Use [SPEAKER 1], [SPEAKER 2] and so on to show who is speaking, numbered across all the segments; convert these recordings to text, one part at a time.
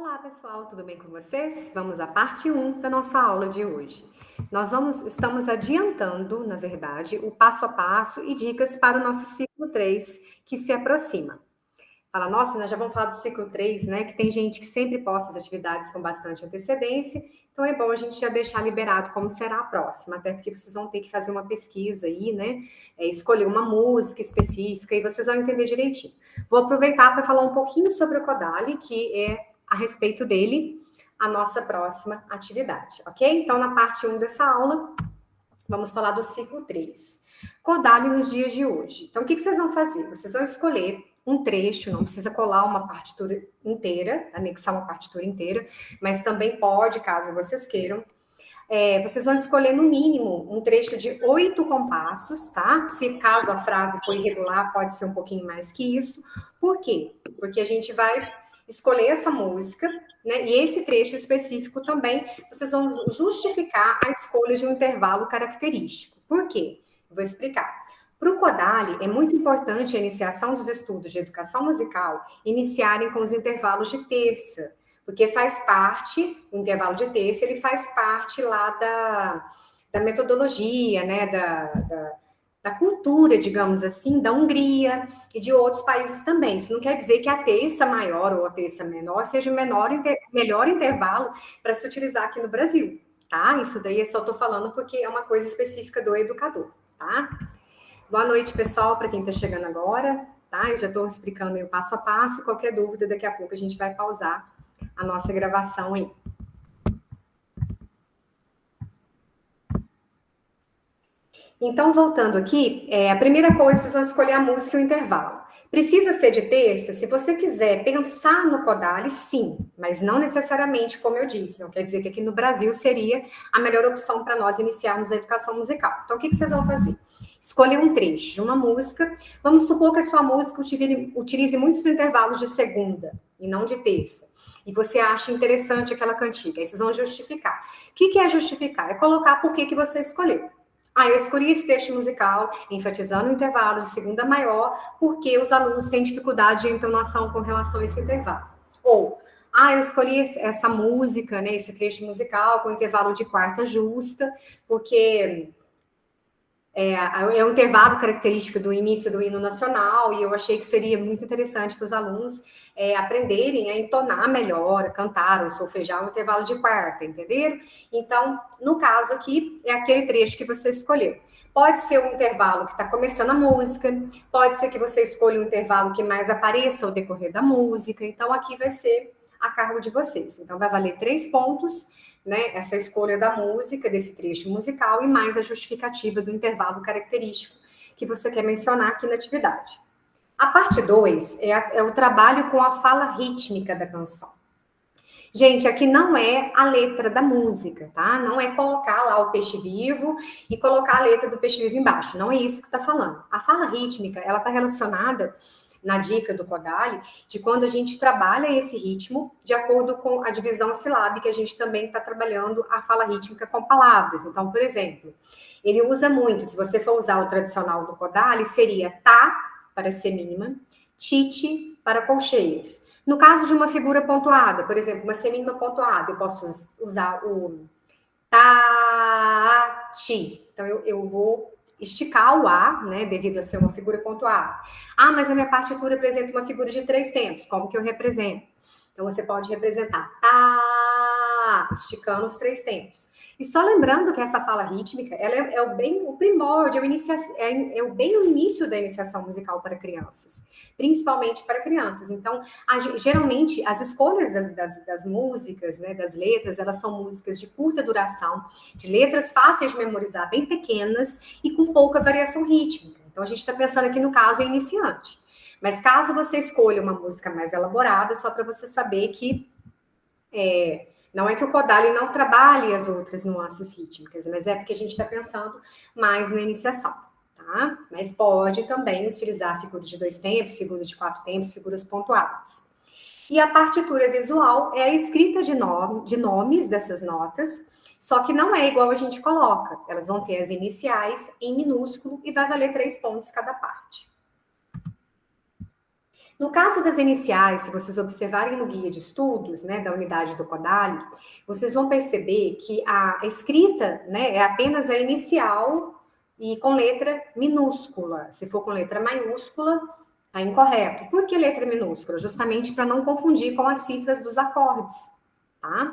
[SPEAKER 1] Olá, pessoal, tudo bem com vocês? Vamos à parte 1 da nossa aula de hoje. Estamos adiantando, na verdade, o passo a passo e dicas para o nosso ciclo 3, que se aproxima. Fala, nossa, nós já vamos falar do ciclo 3, né? Que tem gente que sempre posta as atividades com bastante antecedência, então é bom a gente já deixar liberado como será a próxima, até porque vocês vão ter que fazer uma pesquisa aí, né? Escolher uma música específica e vocês vão entender direitinho. Vou aproveitar para falar um pouquinho sobre o Kodály, que é a respeito dele a nossa próxima atividade, ok? Então, na parte 1 dessa aula, vamos falar do ciclo 3. Kodály nos dias de hoje. Então, o que vocês vão fazer? Vocês vão escolher um trecho, não precisa colar uma partitura inteira, anexar uma partitura inteira, mas também pode, caso vocês queiram. Vocês vão escolher, no mínimo, um trecho de 8 compassos, tá? Se caso a frase for irregular, pode ser um pouquinho mais que isso. Por quê? Porque a gente vai escolher essa música, né? E esse trecho específico também, vocês vão justificar a escolha de um intervalo característico. Por quê? Vou explicar. Para o Kodály, é muito importante a iniciação dos estudos de educação musical iniciarem com os intervalos de terça, porque faz parte, o intervalo de terça, ele faz parte lá da metodologia, né, da cultura, digamos assim, da Hungria e de outros países também. Isso não quer dizer que a terça maior ou a terça menor seja o melhor intervalo para se utilizar aqui no Brasil, tá? Isso daí eu só estou falando porque é uma coisa específica do educador, tá? Boa noite, pessoal, para quem está chegando agora, tá? Eu já estou explicando aí o passo a passo. Qualquer dúvida, daqui a pouco a gente vai pausar a nossa gravação aí. Então, voltando aqui, a primeira coisa, vocês vão escolher a música e o intervalo. Precisa ser de terça? Se você quiser pensar no Kodály, sim, mas não necessariamente, como eu disse. Não quer dizer que aqui no Brasil seria a melhor opção para nós iniciarmos a educação musical. Então, o que vocês vão fazer? Escolher um trecho de uma música. Vamos supor que a sua música utilize muitos intervalos de segunda e não de terça. E você acha interessante aquela cantiga. Aí vocês vão justificar. O que é justificar? É colocar por que você escolheu. Eu escolhi esse texto musical, enfatizando o intervalo de segunda maior, porque os alunos têm dificuldade de entonação com relação a esse intervalo. Ou, eu escolhi essa música, né, esse trecho musical com intervalo de quarta justa, porque é um intervalo característico do início do hino nacional, e eu achei que seria muito interessante para os alunos aprenderem a entonar melhor, a cantar ou solfejar o intervalo de quarta, entenderam? Então, no caso aqui, é aquele trecho que você escolheu. Pode ser um intervalo que está começando a música, pode ser que você escolha um intervalo que mais apareça ao decorrer da música, então aqui vai ser a cargo de vocês. Então, vai valer 3 pontos, né, essa escolha da música, desse trecho musical, e mais a justificativa do intervalo característico que você quer mencionar aqui na atividade. A parte 2 é o trabalho com a fala rítmica da canção. Gente, aqui não é a letra da música, tá? Não é colocar lá o peixe vivo e colocar a letra do peixe vivo embaixo. Não é isso que está falando. A fala rítmica, ela está relacionada na dica do Kodály, de quando a gente trabalha esse ritmo de acordo com a divisão silábica, a gente também está trabalhando a fala rítmica com palavras. Então, por exemplo, ele usa muito, se você for usar o tradicional do Kodály, seria tá para semínima, tite para colcheias. No caso de uma figura pontuada, por exemplo, uma semínima pontuada, eu posso usar o tá, ti. Então, eu vou esticar o A, né, devido a ser uma figura pontuada. Mas a minha partitura apresenta uma figura de 3 tempos. Como que eu represento? Então, você pode representar tá, esticando os 3 tempos. E só lembrando que essa fala rítmica, ela é o primórdio, é o bem o início da iniciação musical para crianças, principalmente para crianças. Então, geralmente, as escolhas das músicas, né, das letras, elas são músicas de curta duração, de letras fáceis de memorizar, bem pequenas e com pouca variação rítmica. Então, a gente está pensando aqui no caso iniciante. Mas caso você escolha uma música mais elaborada, só para você saber que não é que o Kodály não trabalhe as outras nuances rítmicas, mas é porque a gente está pensando mais na iniciação, tá? Mas pode também utilizar figuras de 2 tempos, figuras de 4 tempos, figuras pontuadas. E a partitura visual é a escrita de nomes dessas notas, só que não é igual a gente coloca. Elas vão ter as iniciais em minúsculo e vai valer 3 pontos cada parte. No caso das iniciais, se vocês observarem no guia de estudos, né, da unidade do Kodály, vocês vão perceber que a escrita, né, é apenas a inicial e com letra minúscula. Se for com letra maiúscula, tá incorreto. Por que letra minúscula? Justamente para não confundir com as cifras dos acordes, tá?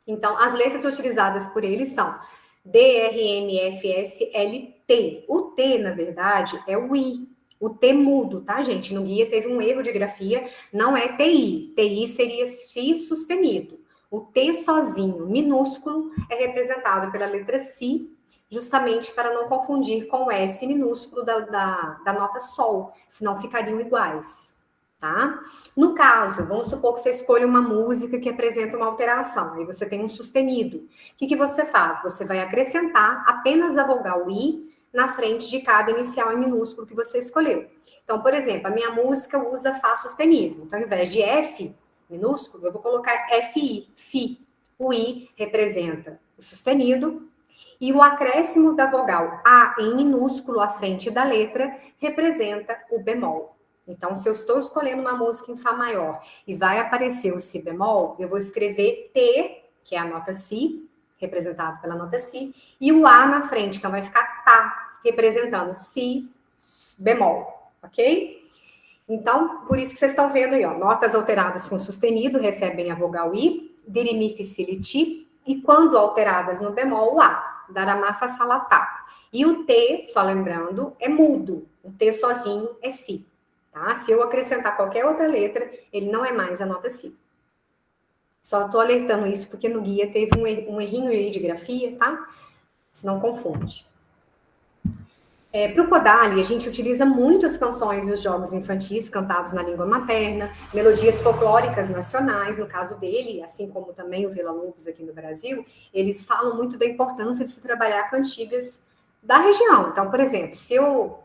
[SPEAKER 1] Então, as letras utilizadas por eles são D, R, M, F, S, L, T. O T, na verdade, é o I. O T mudo, tá, gente? No guia teve um erro de grafia, não é TI. TI seria Si sustenido. O T sozinho, minúsculo, é representado pela letra Si, justamente para não confundir com o S minúsculo da nota Sol, senão ficariam iguais, tá? No caso, vamos supor que você escolha uma música que apresenta uma alteração, aí você tem um sustenido. O que você faz? Você vai acrescentar apenas a vogal I na frente de cada inicial em minúsculo que você escolheu. Então, por exemplo, a minha música usa Fá sustenido. Então, ao invés de F minúsculo, eu vou colocar FI, Fi. O I representa o sustenido e o acréscimo da vogal A em minúsculo à frente da letra representa o bemol. Então, se eu estou escolhendo uma música em Fá maior e vai aparecer o Si bemol, eu vou escrever T, que é a nota Si, representado pela nota Si, e o A na frente, então vai ficar Tá, representando Si bemol, ok? Então, por isso que vocês estão vendo aí, ó, notas alteradas com sustenido recebem a vogal I, dirimi, fi, si, li, ti, e quando alteradas no bemol, o A, daramá, fa, sa, la, tá. E o T, só lembrando, é mudo, o T sozinho é Si. Tá? Se eu acrescentar qualquer outra letra, ele não é mais a nota Si. Só estou alertando isso porque no guia teve um errinho aí de grafia, tá? Senão confunde. Para o Kodály, a gente utiliza muito as canções e os jogos infantis cantados na língua materna, melodias folclóricas nacionais, no caso dele, assim como também o Vila Lobos aqui no Brasil, eles falam muito da importância de se trabalhar cantigas da região. Então, por exemplo, se eu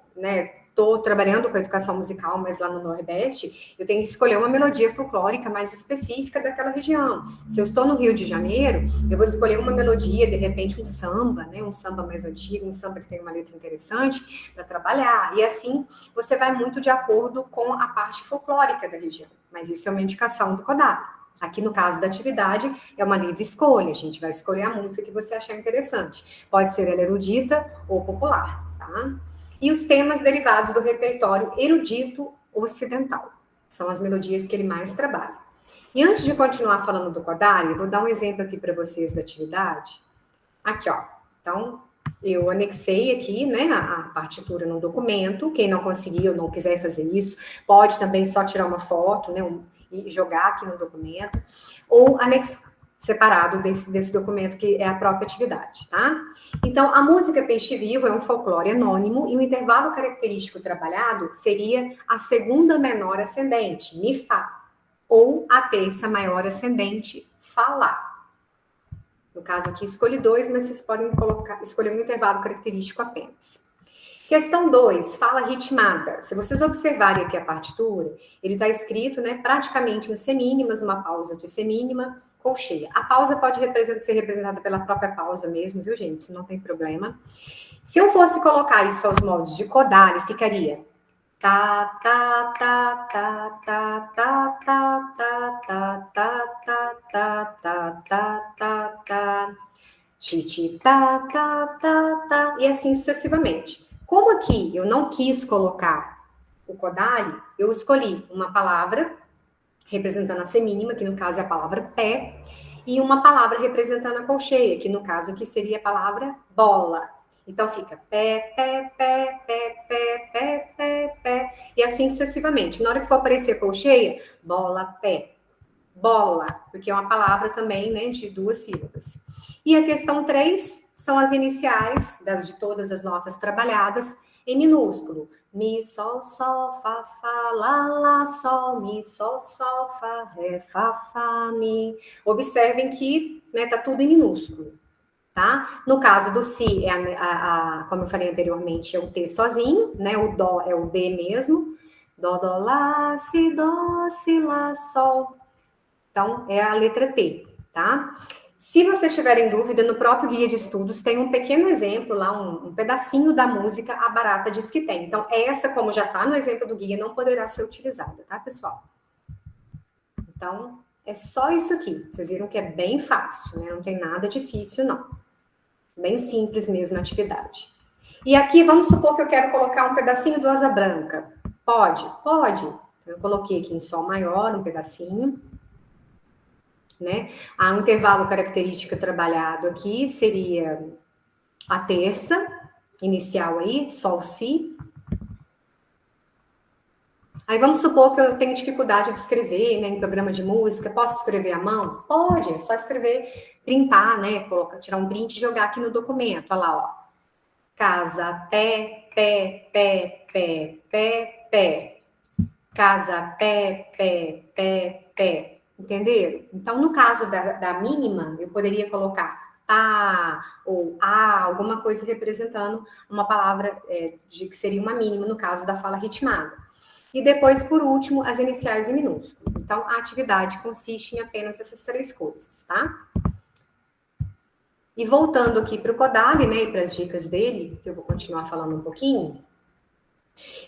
[SPEAKER 1] estou trabalhando com a educação musical, mas lá no Nordeste, eu tenho que escolher uma melodia folclórica mais específica daquela região. Se eu estou no Rio de Janeiro, eu vou escolher uma melodia, de repente um samba, né? Um samba mais antigo, um samba que tem uma letra interessante para trabalhar. E assim, você vai muito de acordo com a parte folclórica da região. Mas isso é uma indicação do Kodály. Aqui, no caso da atividade, é uma livre escolha. A gente vai escolher a música que você achar interessante. Pode ser ela erudita ou popular, tá? E os temas derivados do repertório erudito ocidental. São as melodias que ele mais trabalha. E antes de continuar falando do Kodály, eu vou dar um exemplo aqui para vocês da atividade. Aqui, ó. Então, eu anexei aqui, né, a partitura no documento. Quem não conseguir ou não quiser fazer isso, pode também só tirar uma foto, né, e jogar aqui no documento, ou anexar separado desse documento que é a própria atividade, tá? Então, a música Peixe Vivo é um folclore anônimo e o intervalo característico trabalhado seria a segunda menor ascendente, Mi, Fá, ou a terça maior ascendente, Fá, Lá. No caso aqui, escolhi 2, mas vocês podem escolher um intervalo característico apenas. Questão 2, fala ritmada. Se vocês observarem aqui a partitura, ele está escrito, né, praticamente em semínimas, uma pausa de semínima, colcheia. A pausa pode ser representada pela própria pausa mesmo, viu, gente? Isso não tem problema. Se eu fosse colocar isso aos moldes de Kodály, ficaria tá, tá, tá, tá, tá, tá, tá, tá, tá, tá, tá, tá, tá, tá, tá, tá, ti, ti, tá, tá, tá, tá, e assim sucessivamente. Como aqui eu não quis colocar o Kodály, eu escolhi uma palavra representando a semínima, que no caso é a palavra pé, e uma palavra representando a colcheia, que no caso aqui seria a palavra bola. Então fica pé, pé, pé, pé, pé, pé, pé, pé, e assim sucessivamente. Na hora que for aparecer a colcheia, bola, pé, bola, porque é uma palavra também, né, de 2 sílabas. E a questão 3 são as iniciais de todas as notas trabalhadas em minúsculo. Mi, sol, sol, fá, fá, lá, lá, sol, mi, sol, sol, fá, ré, fá, fá, mi. Observem que, né, tá tudo em minúsculo, tá? No caso do Si, como eu falei anteriormente, é o T sozinho, né? O Dó é o D mesmo. Dó, dó, lá, si, lá, sol. Então, é a letra T, tá? Se vocês tiverem dúvida, no próprio guia de estudos tem um pequeno exemplo lá, um pedacinho da música A Barata Diz Que Tem. Então, essa, como já está no exemplo do guia, não poderá ser utilizada, tá, pessoal? Então, é só isso aqui. Vocês viram que é bem fácil, né? Não tem nada difícil, não. Bem simples mesmo a atividade. E aqui, vamos supor que eu quero colocar um pedacinho do Asa Branca. Pode? Pode. Eu coloquei aqui em Sol maior, um pedacinho. Né? Um intervalo característico trabalhado aqui seria a terça, inicial aí, Sol, Si. Aí vamos supor que eu tenho dificuldade de escrever, né, em programa de música, posso escrever à mão? Pode, é só escrever, printar, né, tirar um print e jogar aqui no documento, olha lá, ó. Casa, pé, pé, pé, pé, pé, pé. Casa, pé, pé, pé, pé. Entenderam? Então, no caso da mínima, eu poderia colocar tá ou a, alguma coisa representando uma palavra que seria uma mínima, no caso da fala ritmada. E depois, por último, as iniciais em minúsculo. Então, a atividade consiste em apenas essas 3 coisas, tá? E voltando aqui para o Kodali, né, e para as dicas dele, que eu vou continuar falando um pouquinho,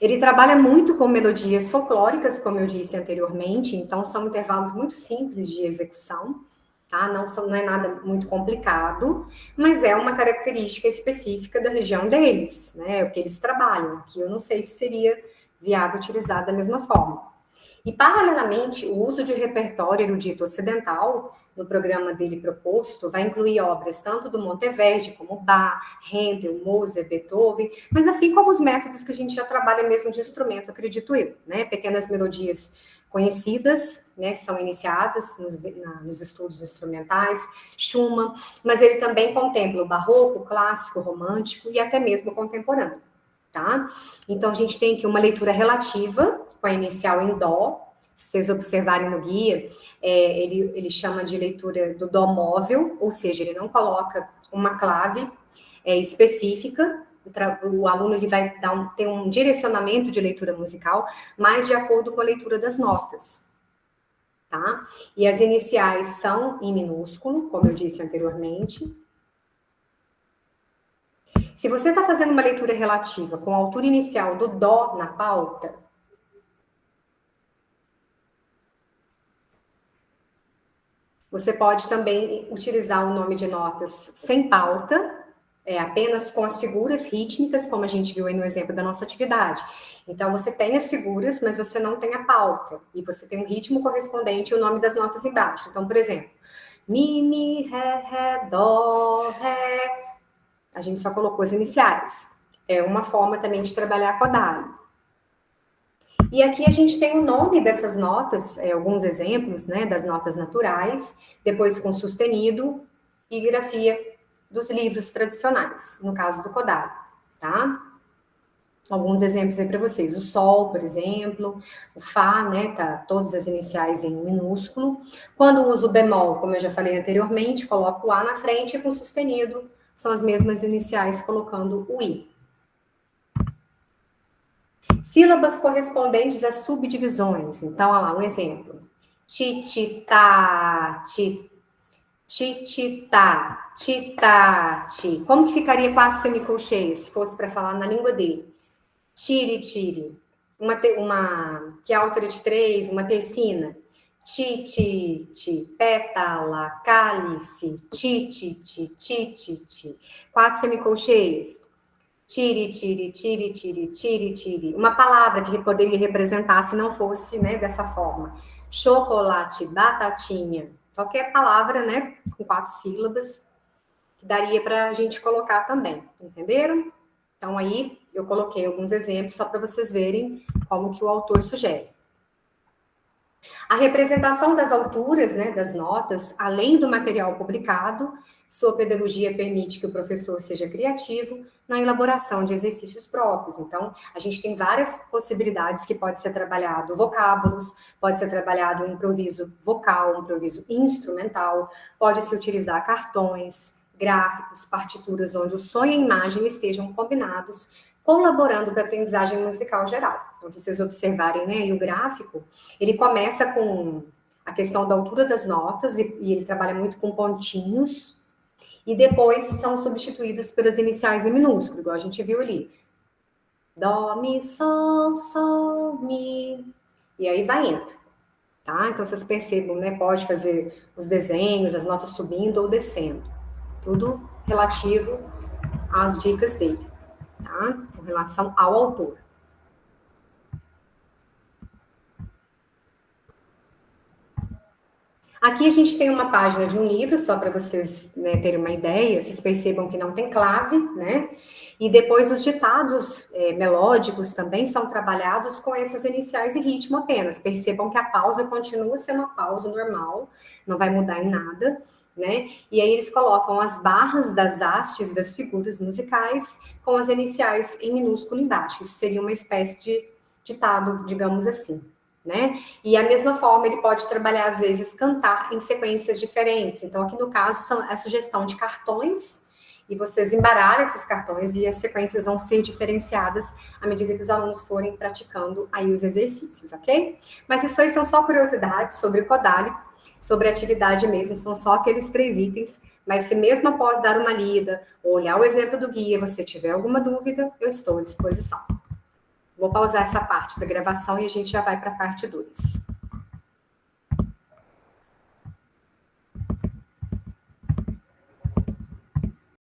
[SPEAKER 1] ele trabalha muito com melodias folclóricas, como eu disse anteriormente, então são intervalos muito simples de execução, tá? Não é nada muito complicado, mas é uma característica específica da região deles, né? O que eles trabalham. Aqui eu não sei se seria viável utilizar da mesma forma. E, paralelamente, o uso de repertório erudito ocidental, no programa dele proposto, vai incluir obras tanto do Monteverdi, como Bach, Handel, Mozart, Beethoven, mas assim como os métodos que a gente já trabalha mesmo de instrumento, acredito eu, né? Pequenas melodias conhecidas, né, são iniciadas nos estudos instrumentais, Schumann, mas ele também contempla o barroco, o clássico, o romântico e até mesmo o contemporâneo. Tá? Então, a gente tem aqui uma leitura relativa, com a inicial em Dó. Se vocês observarem no guia, ele chama de leitura do Dó móvel, ou seja, ele não coloca uma clave específica. O aluno ele vai ter um direcionamento de leitura musical, mais de acordo com a leitura das notas. Tá? E as iniciais são em minúsculo, como eu disse anteriormente. Se você está fazendo uma leitura relativa com a altura inicial do Dó na pauta, você pode também utilizar o nome de notas sem pauta, apenas com as figuras rítmicas, como a gente viu aí no exemplo da nossa atividade. Então, você tem as figuras, mas você não tem a pauta. E você tem um ritmo correspondente e o nome das notas embaixo. Então, por exemplo, Mi, Mi, Ré, Ré, Dó, Ré. A gente só colocou as iniciais. É uma forma também de trabalhar a Kodali. E aqui a gente tem o nome dessas notas, alguns exemplos, né, das notas naturais, depois com sustenido e grafia dos livros tradicionais, no caso do Kodali, tá? Alguns exemplos aí para vocês. O Sol, por exemplo, o Fá, né, tá todas as iniciais em minúsculo. Quando uso o bemol, como eu já falei anteriormente, coloco o A na frente e com sustenido são as mesmas iniciais colocando o I. Sílabas correspondentes a subdivisões. Então, olha lá, um exemplo. Tititá, tititá, titati. Como que ficaria quase semicolcheia, se fosse para falar na língua dele? Tire, tire. Que é a altura de 3, uma tercina. Ti, pétala, cálice, ti. Quatro semicolcheias. Tire, tire, tire, tire, tire, tire. Uma palavra que poderia representar se não fosse, né, dessa forma. Chocolate, batatinha. Qualquer palavra, né, com 4 sílabas, daria para a gente colocar também, entenderam? Então, aí, eu coloquei alguns exemplos só para vocês verem como que o autor sugere. A representação das alturas, né, das notas, além do material publicado, sua pedagogia permite que o professor seja criativo na elaboração de exercícios próprios. Então, a gente tem várias possibilidades que pode ser trabalhado vocábulos, pode ser trabalhado um improviso vocal, um improviso instrumental, pode-se utilizar cartões, gráficos, partituras onde o som e a imagem estejam combinados, colaborando para a aprendizagem musical geral. Então, se vocês observarem, né, e o gráfico, ele começa com a questão da altura das notas, e ele trabalha muito com pontinhos, e depois são substituídos pelas iniciais em minúsculo, igual a gente viu ali. Dó, mi, sol, mi. E aí vai indo, tá? Então vocês percebam, né? Pode fazer os desenhos, as notas subindo ou descendo. Tudo relativo às dicas dele, tá? Com relação ao autor. Aqui a gente tem uma página de um livro, só para vocês, né, terem uma ideia, vocês percebam que não tem clave, né? E depois os ditados melódicos também são trabalhados com essas iniciais e ritmo apenas. Percebam que a pausa continua sendo uma pausa normal, não vai mudar em nada, né? E aí eles colocam as barras das hastes das figuras musicais com as iniciais em minúsculo embaixo. Isso seria uma espécie de ditado, digamos assim. Né? E a mesma forma ele pode trabalhar, às vezes, cantar em sequências diferentes. Então, aqui no caso, são a sugestão de cartões, e vocês embaralham esses cartões e as sequências vão ser diferenciadas à medida que os alunos forem praticando aí os exercícios, ok? Mas isso aí são só curiosidades sobre o Kodály, sobre a atividade mesmo, são só aqueles 3 itens, mas se mesmo após dar uma lida, ou olhar o exemplo do guia, você tiver alguma dúvida, eu estou à disposição. Vou pausar essa parte da gravação e a gente já vai para a parte 2.